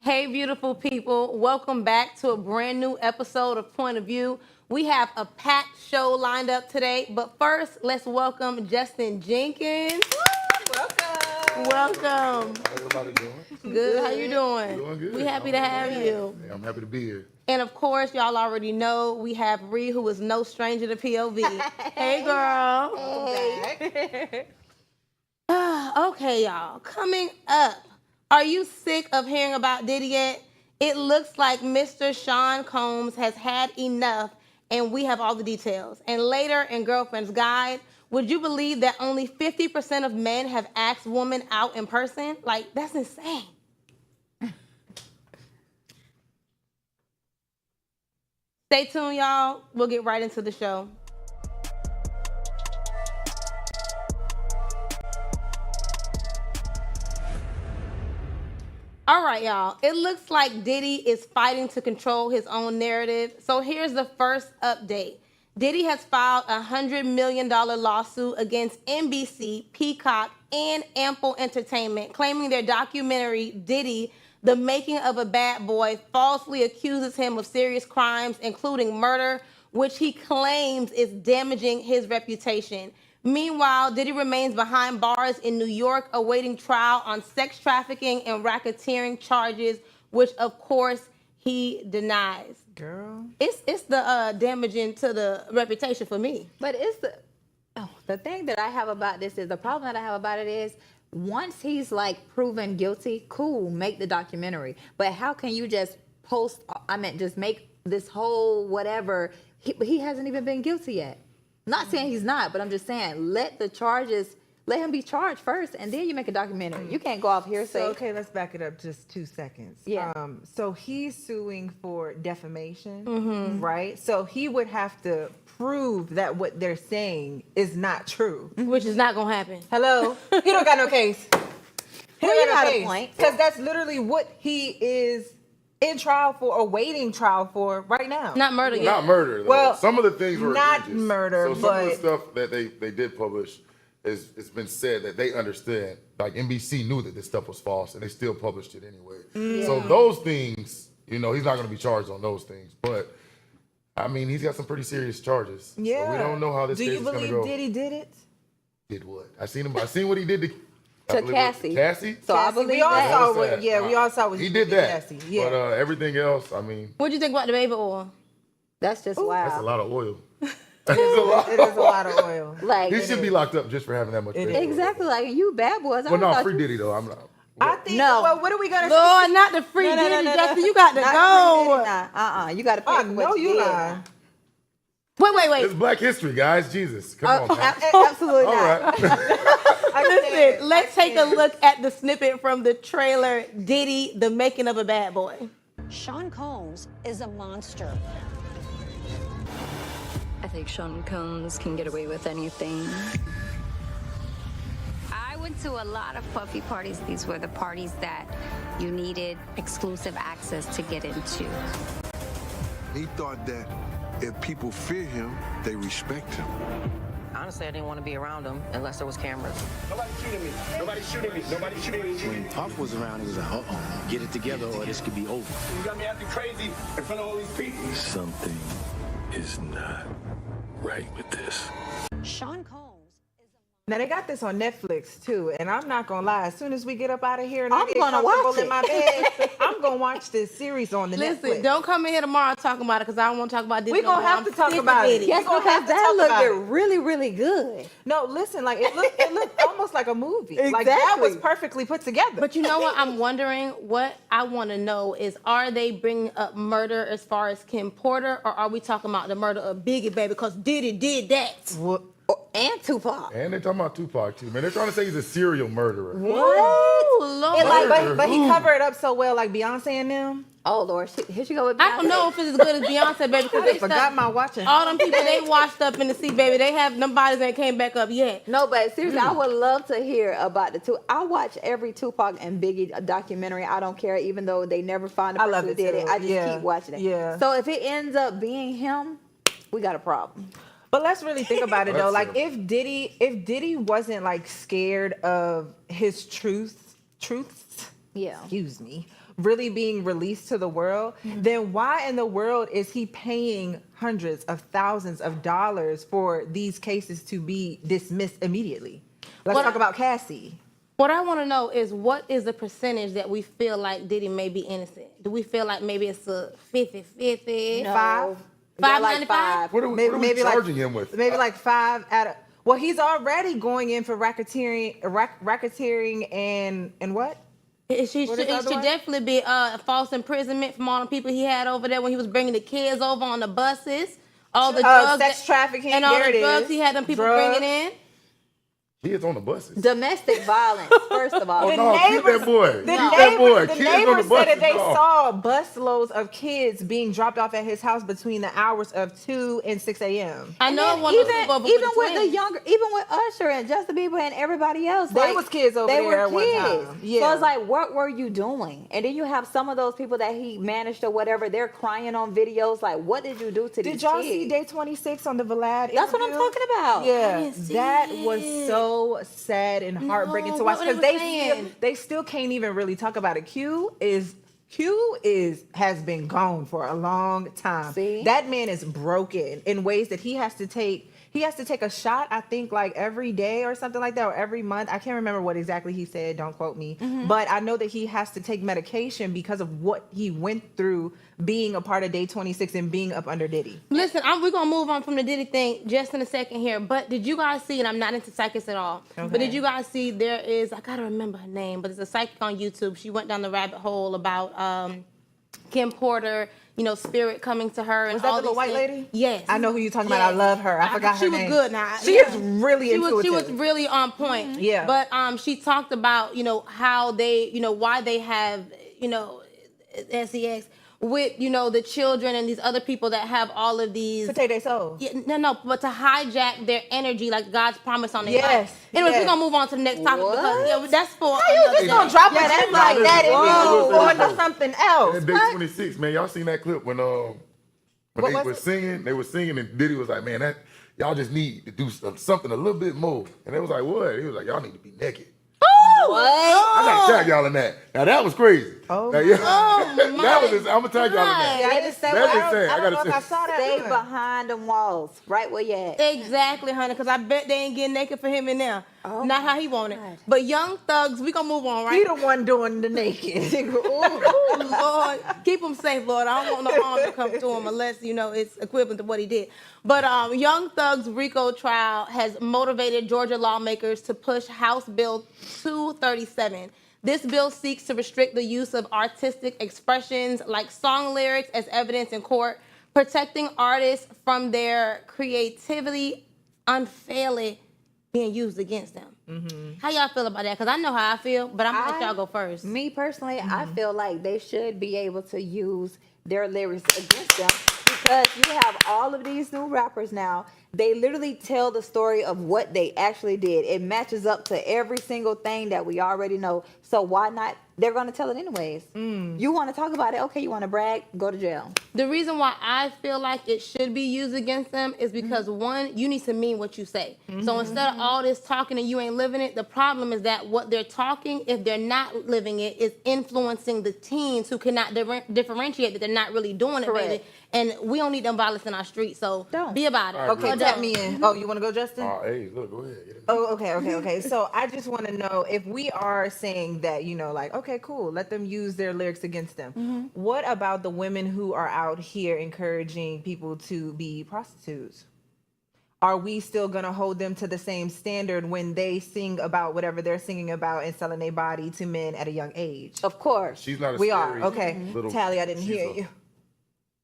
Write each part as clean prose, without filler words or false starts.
Hey, beautiful people. Welcome back to a brand new episode of Point of View. We have a packed show lined up today, but first, let's welcome Justin Jenkins. Welcome. Welcome. How everybody doing? Good. How you doing? Doing good. We happy to have you. Yeah, I'm happy to be here. And of course, y'all already know we have Ree, who is no stranger to POV. Hey, girl. Hey. Okay, y'all. Coming up, are you sick of hearing about Diddy yet? It looks like Mr. Sean Combs has had enough, and we have all the details. And later in Girlfriend's Guide, would you believe that only 50% of men have asked women out in person? Like, that's insane. Stay tuned, y'all. We'll get right into the show. All right, y'all. It looks like Diddy is fighting to control his own narrative. So here's the first update. Diddy has filed a $100 million lawsuit against NBC, Peacock, and Ample Entertainment, claiming their documentary, Diddy, The Making of a Bad Boy, falsely accuses him of serious crimes, including murder, which he claims is damaging his reputation. Meanwhile, Diddy remains behind bars in New York, awaiting trial on sex trafficking and racketeering charges, which, of course, he denies. Girl. It's the damaging to the reputation for me. But it's the thing that I have about this is the problem that I have about it is once he's like proven guilty, cool, make the documentary. But how can you just just make this whole whatever? He hasn't even been guilty yet. Not saying he's not, but I'm just saying let him be charged first, and then you make a documentary. You can't go off hearsay. So, okay, let's back it up just 2 seconds. Yeah. So he's suing for defamation, right? So he would have to prove that what they're saying is not true. Which is not gonna happen. Hello? He don't got no case. He Well, don't you got no got a case. point. Because that's literally what he is in trial for or waiting trial for right now. Not murder yet. Not murder, though. Well, some of the things were not egregious. murder, So some of the but- stuff that they did publish it's been said that they understand. Like NBC knew that this stuff was false, and they still published it anyway. So those things, he's not going to be charged on those things. But I mean, he's got some pretty serious charges. Yeah. So we don't know how this Do case you is going to believe go. Diddy did it? Did what? I seen what he did To Cassie. Cassie. So I Cassie, believe we all that. saw What's what, that? yeah, we all saw what He did that. Cassie. Yeah. But everything else, I mean, What'd you think about the baby oil? That's just wow. that's a lot of oil. It is a lot of oil. Like He should be locked up just for having that much baby oil. exactly like you bad boys. Well, no, free Diddy though. I'm not. I think. No. Well, what are we gonna Lord, not the free No, Diddy, no. Justin. You got to go. You got to pay I for know what you did. lying. Wait. It's Black History, guys. Jesus, come on. Man. Absolutely All not. right. Listen, let's take a look at the snippet from the trailer, Diddy, The Making of a Bad Boy. Sean Combs is a monster. I think Sean Combs can get away with anything. I went to a lot of puffy parties. These were the parties that you needed exclusive access to get into. He thought that if people fear him, they respect him. Honestly, I didn't want to be around him unless there was cameras. Nobody shooting me. Nobody shooting me. Nobody shooting me. When Puff was around, it was like, uh-oh, get it together or this could be over. You got me acting crazy in front of all these people. Something is not right with this. Sean Combs Now they got this on Netflix too, and I'm not gonna lie. As soon as we get up out of here and I I'm get gonna comfortable watch in it. my bed, I'm gonna watch this series on the Listen, Netflix. don't come in here tomorrow talking about it because I don't want to talk about this. We gonna have to talk about it. Yes, We gonna have because to that talk about looked it. really, really good. No, listen, like it looked almost like a movie. Like that Exactly. was perfectly put together. But you know what? I'm wondering, what I want to know is, are they bringing up murder as far as Kim Porter, or are we talking about the murder of Biggie, baby? Because Diddy did that. What? And Tupac. And they're talking about Tupac too, man. They're trying to say he's a serial murderer. What? Lord. And like, Murder. but he covered it up so well, like Beyonce and them. Oh, Lord. Here she go with I don't know if it's as good as Beyonce, baby, because I they forgot my watching. all them people they washed up in the sea, baby. They have them bodies that came back up yet. No, but seriously, I would love to hear about the two. I watch every Tupac and Biggie documentary. I don't care, even though they never find the I person love who it did too. it. I just Yeah. keep watching it. Yeah. So if it ends up being him, we got a problem. But let's really think about it though. That's Like terrible. if Diddy wasn't like scared of his truths, Yeah. excuse me, really being released to the world, then why in the world is he paying hundreds of thousands of dollars for these cases to be dismissed immediately? Let's talk about Cassie. What I want to know is what is the percentage that we feel like Diddy may be innocent? Do we feel like maybe it's a 50-50? No. Five? Like 5. What are we charging him with? Maybe like 5 out of. Well, he's already going in for racketeering and what? It should definitely be false imprisonment from all the people he had over there when he was bringing the kids over on the buses. All the drugs, sex trafficking, and all there the it drugs is. he had them people Drugs. bringing in. Kids on the buses. Domestic violence, first of all. Oh, no, keep that boy. Keep that boy. The Kids on the neighbors said that buses, they no. saw busloads of kids being dropped off at his house between the hours of 2 and 6 a.m. I know one even, of those people even with the younger, even with Usher and Justin Bieber and everybody else, They was kids over they there were at one kids. time. Yeah. So it's like, what were you doing? And then you have some of those people that he managed or whatever. They're crying on videos. Like, what did you do to these Did y'all kids? see Day 26 on the Vlad? That's what I'm interview? talking about. Yeah, that was so sad and heartbreaking to watch what because they were saying. they still can't even really talk about it. Q has been gone for a long time. See? That man is broken in ways that he has to take a shot, I think, like every day or something like that, or every month. I can't remember what exactly he said. Don't quote me. But I know that he has to take medication because of what he went through being a part of Day 26 and being up under Diddy. Listen, we're going to move on from the Diddy thing just in a second here. But did you guys see, and I'm not into psychics at all, but did you guys see there is, I got to remember her name, but there's a psychic on YouTube. She went down the rabbit hole about Kim Porter, spirit coming to her. And Was that all the little these white things. lady? Yes. I know who you're talking about. I love her. I forgot her name. She was good now. She is really intuitive. She was really on point. Yeah. But she talked about, how they, why they have, SEX with, the children and these other people that have all of these. To take their soul. Yeah, no, but to hijack their energy like God's promise on their Yes, life. Anyways, yes. we're going to move on to the next topic because that's for How you just gonna drop Yeah, that that's like that and whoa. then go into something else? And Day 26, man, y'all seen that clip when What they was were it? singing? They were singing, and Diddy was like, "Man, that y'all just need to do something a little bit more." And they was like, "What?" He was like, "Y'all need to be naked." I gotta tag y'all in that. Now that was crazy. Oh, now, yeah, oh that was. I'm gonna tag y'all in that. Yeah, I didn't say. That's I insane. I don't know gotta if I say. saw that. Stay either. behind them walls, right where you at. Exactly, honey, because I bet they ain't getting naked for him in there. Not how he wanted. But Young Thugs, we gonna move on, right? He the one doing the naked. Ooh, Lord, keep him safe, Lord. I don't want no harm to come to him unless, it's equivalent to what he did. But Young Thug's RICO trial has motivated Georgia lawmakers to push House Bill 237. This bill seeks to restrict the use of artistic expressions like song lyrics as evidence in court, protecting artists from their creativity unfairly being used against them. How y'all feel about that? Because I know how I feel, but I'm going to let y'all go first. Me personally, I feel like they should be able to use their lyrics against them because you have all of these new rappers now. They literally tell the story of what they actually did. It matches up to every single thing that we already know. So why not? They're going to tell it anyways. You want to talk about it? Okay, you want to brag? Go to jail. The reason why I feel like it should be used against them is because one, you need to mean what you say. So instead of all this talking and you ain't living it, the problem is that what they're talking, if they're not living it, is influencing the teens who cannot differentiate that they're not really doing it, baby. And we don't need them violence in our streets, so be about it. Okay, tap me in. Oh, you want to go, Justin? Hey, look, go ahead. Oh, okay. So I just want to know if we are saying that, okay, cool, let them use their lyrics against them. What about the women who are out here encouraging people to be prostitutes? Are we still going to hold them to the same standard when they sing about whatever they're singing about and selling their body to men at a young age? Of course. She's not a We scary are. Okay. little- Tally, I didn't she's hear a- you.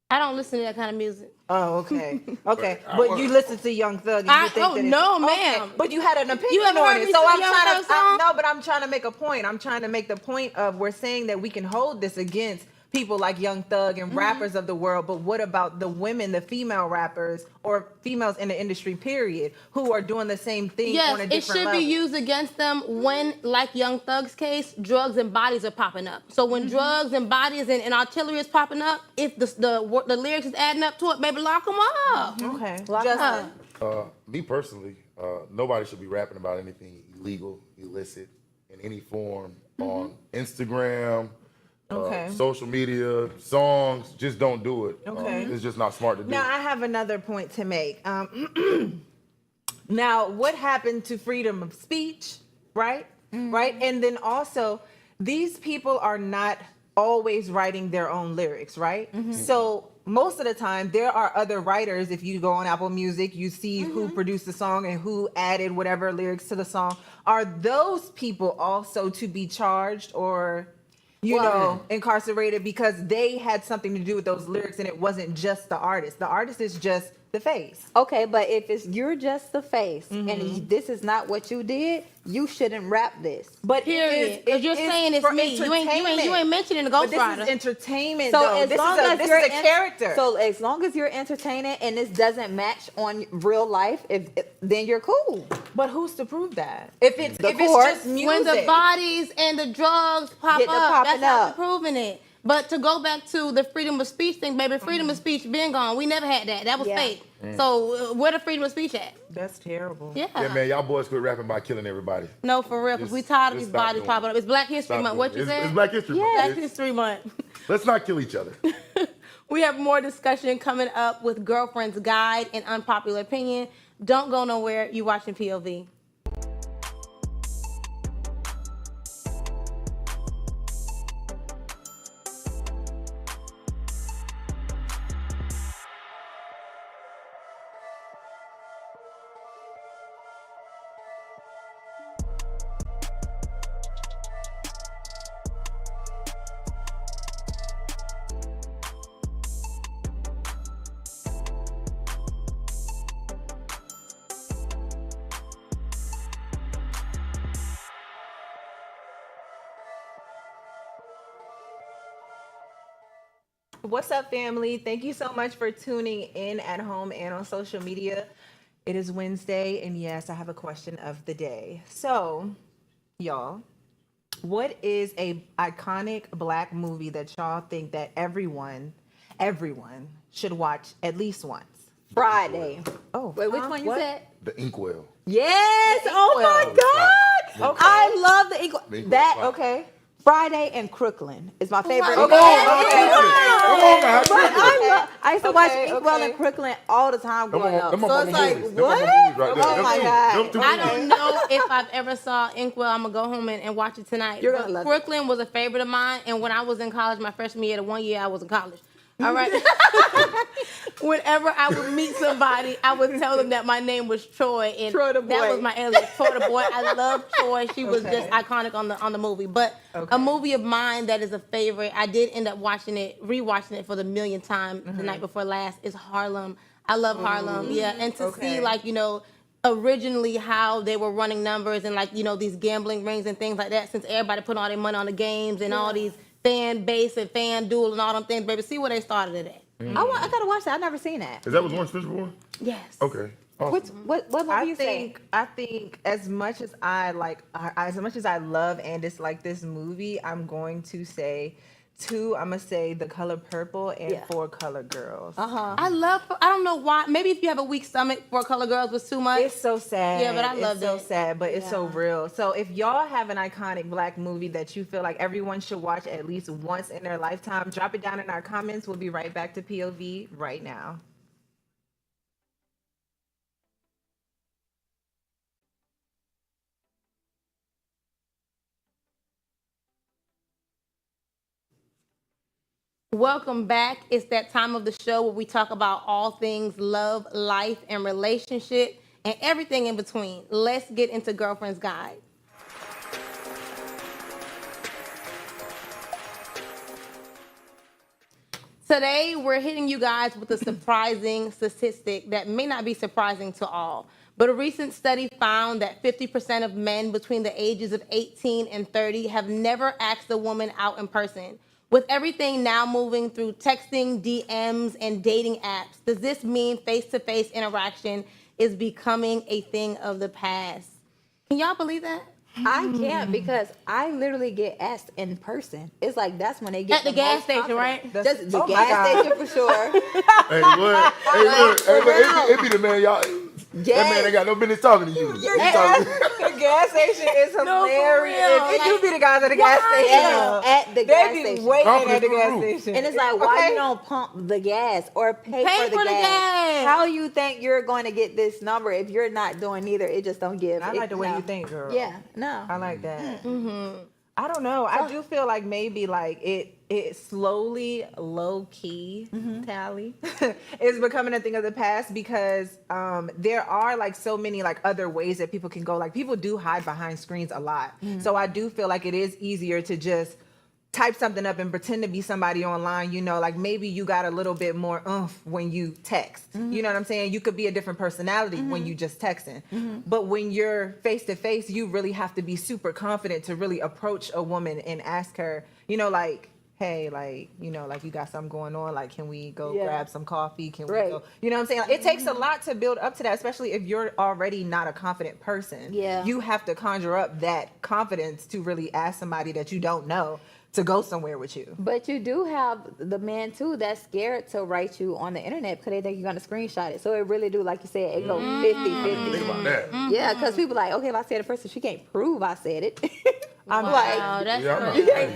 I don't listen to that kind of music. Oh, okay. Okay. But you listen to Young Thug and you think that no, it's, ma'am. Okay. But you had an opinion You haven't on heard it. me So sing I'm Young trying Thug to song? no, but I'm trying to make a point. I'm trying to make the point of we're saying that we can hold this against people like Young Thug and rappers of the world, but what about the women, the female rappers or females in the industry period who are doing the same thing on a different Yes, it should level? be used against them when, like Young Thug's case, drugs and bodies are popping up. So when drugs and bodies and artillery is popping up, if the lyrics is adding up to it, baby, lock them up. Okay. Lock them Justin? up. Me personally, nobody should be rapping about anything illegal, illicit, in any form on Instagram, Okay. Social media, songs, just don't do it. Okay. It's just not smart to do. Now, I have another point to make. Now, what happened to freedom of speech, right? Right? And then also, these people are not always writing their own lyrics, right? So most of the time, there are other writers. If you go on Apple Music, you see who produced the song and who added whatever lyrics to the song. Are those people also to be charged or, you know, incarcerated because they had something to do with those lyrics and it wasn't just the artist? The artist is just the face. Okay, but if you're just the face and this is not what you did, you shouldn't rap this. But Period. Because you're saying it's me. You ain't mentioning the But Ghost Rider. this is entertainment, So though. as This long is as this you're is a character. So as long as you're entertaining and this doesn't match on real life, then you're cool. But who's to prove that? If it's The if court. it's just music. When the bodies and the drugs pop Get to up, popping that's how up. they're proving it. But to go back to the freedom of speech thing, baby, freedom of speech been gone. We never had that. That was fake. So where the freedom of speech at? That's terrible. Yeah. Yeah, man, y'all boys quit rapping by killing everybody. No, for real, because we tired of these stop bodies doing popping it. up. It's Black History Stop Month. doing What it. you said? It's Black History Month. Black It's- History Month. Let's not kill each other. We have more discussion coming up with Girlfriend's Guide and Unpopular Opinion. Don't go nowhere. You watching POV. What's up, family? Thank you so much for tuning in at home and on social media. It is Wednesday, and yes, I have a question of the day. So, y'all, what is a iconic Black movie that y'all think that everyone should watch at least once? Friday. Oh, Wait, which one you what? said? The Inkwell. Yes. Oh my Inkwell. God. Okay. I love the Inkwell. The Inkwell That is fine. Okay. Friday and Crooklyn is my favorite. Come on, now, okay. Come on, now, But I used to watch Okay, Inkwell okay. and Crooklyn all the time Them growing are- up. them are So mama it's like, movies. Them are what? mama movies right there. Oh Them my two- God. them two I movies. don't know if I've ever saw Inkwell. I'm gonna go home and watch it tonight. You're gonna But love it. Brooklyn was a favorite of mine, and when I was in college, my freshman year, the 1 year I was in college. All right. Whenever I would meet somebody, I would tell them that my name was Troy, and Troy the that boy. was my alias, Troy the boy. I love Troy. She was Okay. just iconic on the movie. But Okay. a movie of mine that is a favorite, I did end up rewatching it for the millionth time the night before last, is Harlem. I love Harlem. Yeah, and to see Okay. originally how they were running numbers and these gambling rings and things like that, since everybody put all their money on the games and all these fan base and fan duel and all them things, baby. See where they started it at. I gotta watch that. I've never seen that. Is that what Lawrence Fishburne? Yes. Okay. Awesome. What movie I you think as much as I love and dislike this movie, I'm going to say two. I'm gonna say The Color Purple and Four Color Girls. I don't know why. Maybe if you have a weak stomach, Four Color Girls was too much. It's so sad. Yeah, but I loved It's so it. sad, but it's so real. So if y'all have an iconic Black movie that you feel like everyone should watch at least once in their lifetime, drop it down in our comments. We'll be right back to POV right now. Welcome back. It's that time of the show where we talk about all things love, life, and relationship, and everything in between. Let's get into Girlfriend's Guide. Today, we're hitting you guys with a surprising statistic that may not be surprising to all. But a recent study found that 50% of men between the ages of 18 and 30 have never asked a woman out in person. With everything now moving through texting, DMs, and dating apps, does this mean face-to-face interaction is becoming a thing of the past? Can y'all believe that? I can't because I literally get asked in person. It's like that's when they get At the gas station, right? Just the Oh my gas God. station for sure. Hey, what? Hey, look, it be the man, y'all. That man ain't got no business talking to you. He talking- The gas station is hilarious. real. It do be the guys at the gas station. At the They gas be station. waiting at the Confidence gas through the roof. station. And it's like, why you don't pump the gas or pay for the gas? How you think you're going to get this number if you're not doing neither? It just don't give. I like the way you think, girl. Yeah, no. I like that. I don't know. I do feel like maybe like it slowly, low key, Tally, is becoming a thing of the past because there are like so many like other ways that people can go. Like people do hide behind screens a lot. So I do feel like it is easier to just type something up and pretend to be somebody online, you know, like maybe you got a little bit more oomph when you text. You know what I'm saying? You could be a different personality when you just texting. But when you're face to face, you really have to be super confident to really approach a woman and ask her, you know, like, hey, like, you know, like you got something going on, like can we go grab some coffee? Can we go? You know what I'm saying? Like, it takes a lot to build up to that, especially if you're already not a confident person. Yeah. You have to conjure up that confidence to really ask somebody that you don't know to go somewhere with you. But you do have the men too that's scared to write you on the internet because they think you're gonna screenshot it. So it really do, like you said, it go 50-50. Think about that. Yeah, because people like, okay, if I said it first, she can't prove I said it. I'm Wow, like,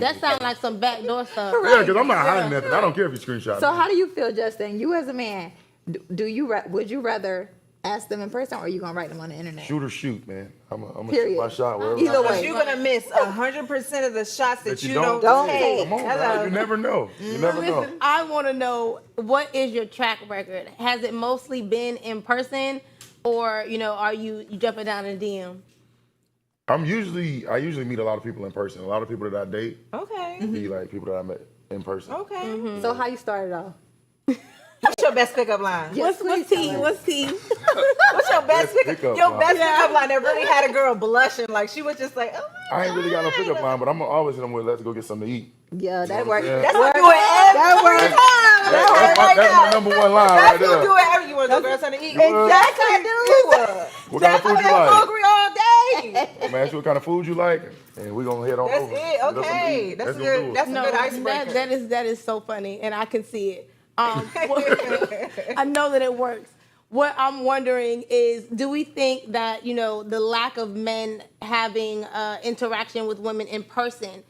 that sounds like some backdoor stuff. Yeah, because I'm not hiding nothing. I don't care if you screenshot. so me. how do you feel, Justin? You as a man, would you rather ask them in person or are you gonna write them on the internet? Shoot or shoot, man. I'm gonna shoot Period. my shot wherever. Either I way. But you're gonna miss 100% of the shots that you don't take. take. Come on, bro. You never know. You never know. Listen, I want to know, what is your track record? Has it mostly been in person, or you know, are you jumping down in DM? I usually meet a lot of people in person. A lot of people that I date Okay. be like people that I met in person. Okay. So how you started off? What's your best pickup line? What's T? What's T? What's your best pickup? Your best pickup line that really had a girl blushing, like she was just like, oh my I ain't really got no pickup line, but I'm always hit them with, let's go get something to eat. Yeah, that what works. I'm saying? That's what you do it every time. That's my number one line right That's what there. you do it every. You want to go grab something to eat? Exactly. I do. What kind of food you like? Hungry all day. I'm ask you what kind of food you like, and we're gonna head on That's over. it. Okay. That's Let's go good. do it. That's a good icebreaker. that is so funny, and I can see it. I know that it works. What I'm wondering is, do we think that, you know, the lack of men having interaction with women in person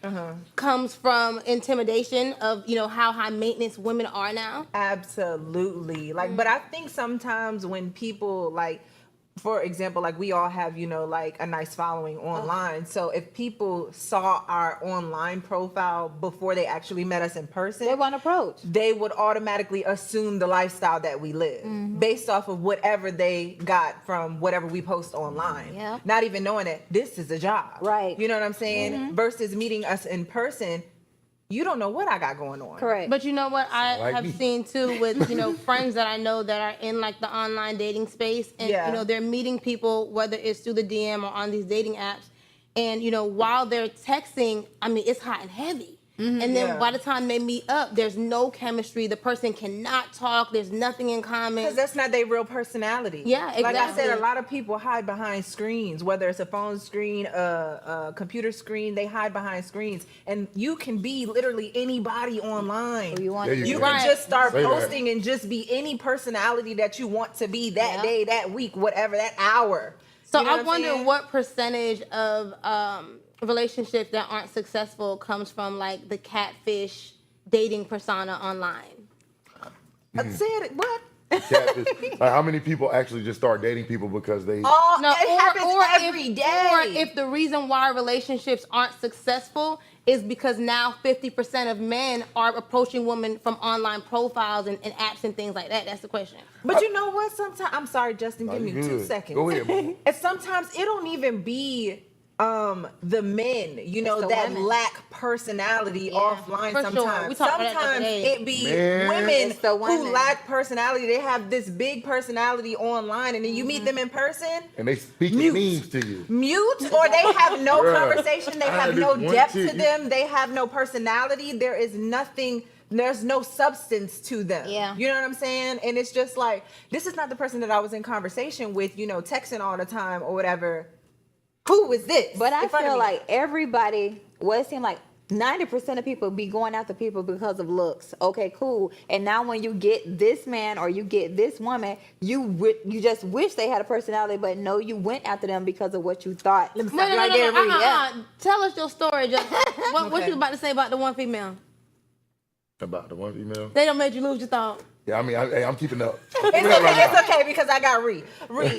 comes from intimidation of, you know, how high maintenance women are now? Absolutely. Like, but I think sometimes when people like, for example, like we all have, you know, like a nice following online. So if people saw our online profile before they actually met us in person, They want approach. they would automatically assume the lifestyle that we live based off of whatever they got from whatever we post online. Yeah. Not even knowing that this is a job. Right. You know what I'm saying? Versus meeting us in person, you don't know what I got going on. Correct. But you know what I Like have me. seen too with, you know, friends that I know that are in like the online dating space, and Yeah. you know, they're meeting people, whether it's through the DM or on these dating apps, and you know, while they're texting, I mean, it's hot and heavy. And then Yeah. by the time they meet up, there's no chemistry. The person cannot talk. There's nothing in common. Because that's not their real personality. Yeah, Like I exactly. said, a lot of people hide behind screens, whether it's a phone screen, a computer screen, they hide behind screens. And you can be literally anybody online. you want There to you You go. can Right. just start Say that. posting and just be any personality that you want to be that day, that week, whatever, that hour. So You know I what I'm wonder saying? what percentage of relationships that aren't successful comes from like the catfish dating persona online. I said it. What? Catfish. Like how many people actually just start dating people because they? Oh, No, it happens every day. Or if the reason why relationships aren't successful is because now 50% of men are approaching women from online profiles and apps and things like that. That's the question. But you know what? Sometimes, I'm sorry, Justin, give me you 2 good. seconds. Go ahead, Mama. And sometimes it don't even be the men, you know, the that women. lack personality offline for sure. sometimes. We talked about that the other Sometimes day. it be Man. women It's the who women. lack personality. They have this big personality online and then you meet them in person, And they speak Mute. memes to you. mute, or they have no Bruh. conversation. They I have had no this one depth chick, to you- them. They have no personality. There is nothing. There's no substance to them. Yeah. You know what I'm saying? And it's just like, this is not the person that I was in conversation with, you know, texting all the time or whatever. Who is this? But I in front of feel me? like everybody, well, it seemed like 90% of people be going after people because of looks. Okay, cool. And now when you get this man or you get this woman, you just wish they had a personality, but no, you went after them because of what you thought. Wait, no. Tell us your story, Justin. What you about to say about the one female? About the one female? They don't make you lose your thought. Yeah, I mean, I'm keeping up. It's okay because I got Ree.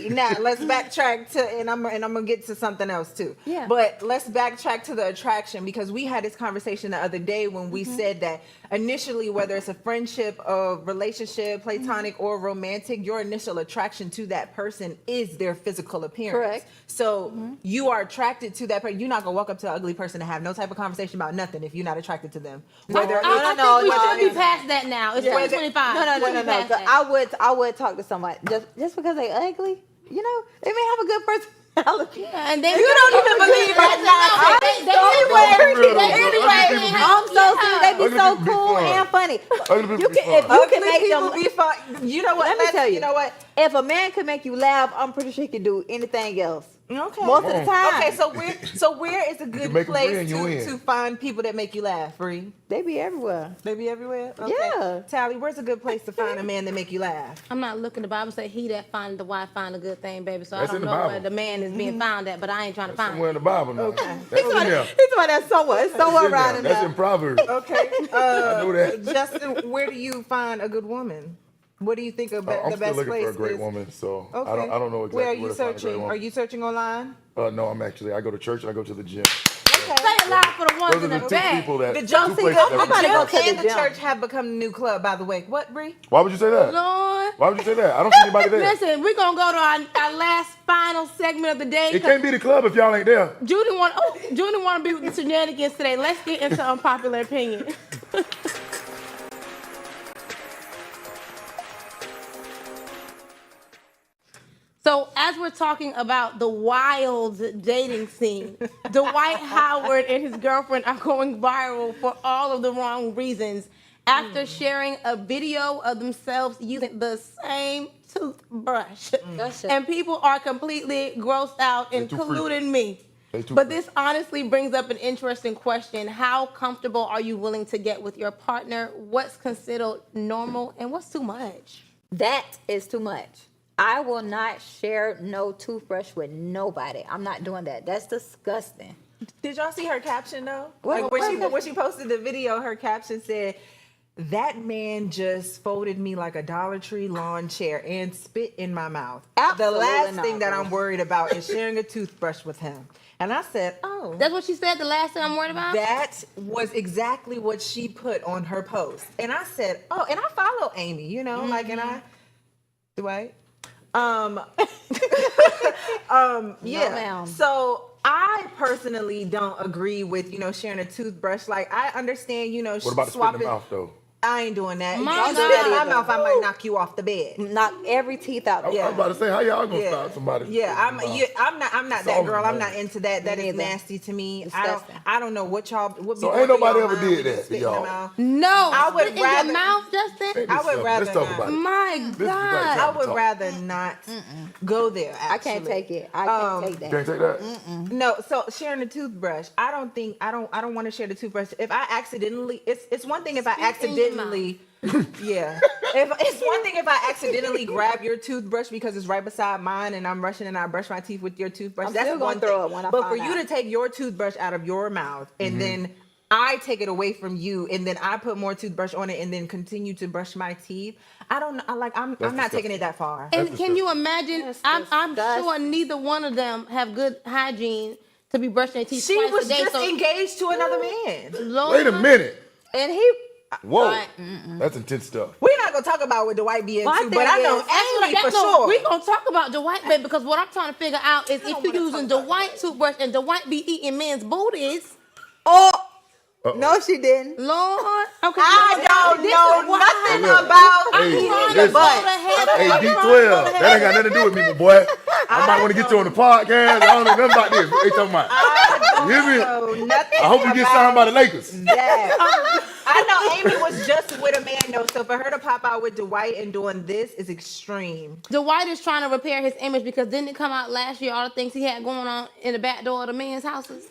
Now let's backtrack to, and I'm gonna get to something else too. Yeah. But let's backtrack to the attraction because we had this conversation the other day when we said that initially, whether it's a friendship, a relationship, platonic or romantic, your initial attraction to that person is their physical appearance. Correct. So you are attracted to that person. You're not gonna walk up to an ugly person and have no type of conversation about nothing if you're not attracted to them. Whether I think we should be past that now. It's 2025. No. So I would talk to somebody just because they ugly. You know, they may have a good personality. Yeah, and then you don't even believe right now. Anyway, I'm so serious. They be so cool and funny. You can, if you can make them be fun. You know what? Let me tell you. You know what? If a man can make you laugh, I'm pretty sure he can do anything else. Okay. Most of the time. Okay, so where is a good place to find people that make you laugh, Free? They be everywhere. They be everywhere? Okay. Yeah. Tally, where's a good place to find a man that make you laugh? I'm not looking. The Bible say he that findeth the wife find a good thing, baby. So That's I don't in the know Bible. where the man is being found at, but I ain't trying to find Somewhere in it. the Bible now. Okay. That's in there. He's the one that's somewhere. It's somewhere around in That's there. in Proverbs. Okay. I know that. Justin, where do you find a good woman? What do you think of I'm the still best looking place for a great is? woman, so Okay. I don't know exactly where are you to find a great searching? woman. Are you searching online? No, I go to church and I go to the gym. Okay. Say it loud for the ones Those in are the the two back. people that. The two gym, places that the we- gym and the church have become the new club, by the way. What, Bree? Why would you say that? Lord. Why would you say that? I don't see anybody there. Listen, we're going to go to our last final segment of the day. It can't be the club if y'all ain't there. Judy want to be with the shenanigans today. Let's get into unpopular opinion. So as we're talking about the wild dating scene, Dwight Howard and his girlfriend are going viral for all of the wrong reasons after sharing a video of themselves using the same toothbrush. And people are completely grossed out, including me. But this honestly brings up an interesting question. How comfortable are you willing to get with your partner? What's considered normal and what's too much? That is too much. I will not share no toothbrush with nobody. I'm not doing that. That's disgusting. Did y'all see her caption though? What- When she posted the video, her caption said, "That man just folded me like a Dollar Tree lawn chair and spit in my mouth. Absolutely the last not, thing that bro. I'm worried about is sharing a toothbrush with him." And I said, "Oh, That's what she said, the last thing I'm worried about? that was exactly what she put on her post." And I said, "Oh," and I follow Amy, you know, like, and I, Dwight, yeah. ma'am. So I personally don't agree with, sharing a toothbrush. Like, I understand, What about the spit in swapping. the mouth though? I ain't doing that. My If you spit in my God. mouth, I might knock you off the bed. Knock every teeth out. I was about to say, how y'all gonna stop somebody? Yeah, I'm not that Solid, girl. I'm man. not into that. That Me is neither. nasty to me. Disgusting. I don't know what y'all. What So be ain't going through nobody your ever mind did when you that, spit in y'all? the mouth. No. I would Spit in rather- your mouth, Justin? Ain't I this would something? rather Let's talk not. about it. My This is the right God. time. I would Talk. rather not go there. I can't actually. take it. I can't take You that. can't take that. No, so sharing the toothbrush, I don't want to share the toothbrush. If I accidentally, it's one thing if I Spit in your accidentally, yeah. If it's one thing if I accidentally grab your toothbrush because it's right beside mine and I'm rushing and I brush my teeth with your toothbrush. I'm That's still gonna one throw thing. it when I But for find you out. to take your toothbrush out of your mouth and then I take it away from you and then I put more toothbrush on it and then continue to brush my teeth. I don't know. I'm not taking it that far. And can you imagine? That's I'm disgusting. sure neither one of them have good hygiene to be brushing their teeth She twice was a day. just so, engaged to another man. Lord, Wait a minute. And he, Whoa. That's intense stuff. We're not gonna talk about what Dwight be into, My but I thing know is- Ashley for sure. We're going to talk about Dwight, baby, because what I'm trying to figure out is if you're using Dwight toothbrush and Dwight be eating men's booties. no, she didn't. Lord. Okay. I don't this know is why- nothing Look, about I'm Hey, trying to listen. go to heaven. Hey, I'm trying to D12, go to that ain't heaven. got nothing to do with me, my boy. I might want to get you on the podcast. I don't know nothing about this. What they talking about? You hear me? know nothing. I hope you get signed by the Lakers. that. I know Amy was just with a man though, so for her to pop out with Dwight and doing this is extreme. Dwight is trying to repair his image because didn't it come out last year all the things he had going on in the back door of the men's houses?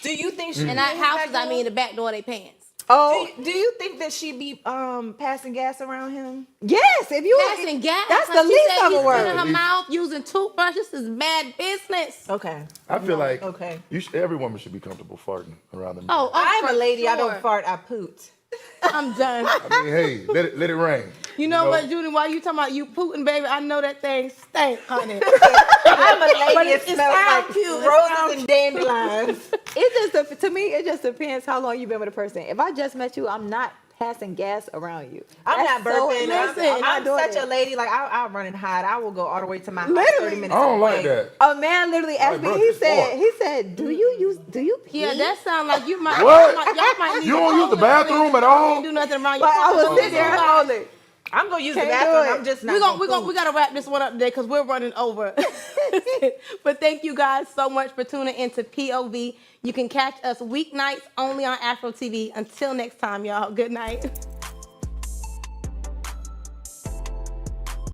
Do you think she And not houses, I mean the back door of their pants. Oh, do you think that she be passing gas around him? yes. If you Passing gas. that's like the she least said, of a he's word. spinning her mouth using toothbrushes is bad business. Okay. I feel like Okay. every woman should be comfortable farting around them. Oh, I'm for a lady. I sure. don't fart. I poot. I'm done. I mean, hey, let it rain. You know what, Judy? While you talking about you Putin, baby, I know that thing stank, honey. I'm a lady. But It smells like sounds cute. It roses sounds and dandelions. It just to me, it just depends how long you've been with a person. If I just met you, I'm not passing gas around you. I'm That's not burping. Listen, I'm doing such it. a lady. Like I'll run and hide. I will go all the way to my house. Literally. 30 minutes. I don't like away. that. A man literally asked bro, me. He just fart. said, "Do you pee?" Yeah, that sounds like you might. What? Y'all might need You to don't use the hold it. bathroom at all? Can't do nothing around your But I was phone. sitting there holding. I'm gonna use the Can't bathroom. do it. I'm just not. We gotta wrap this one up today because we're running over. But thank you guys so much for tuning into POV. You can catch us weeknights only on AfroTV. Until next time, y'all. Good night.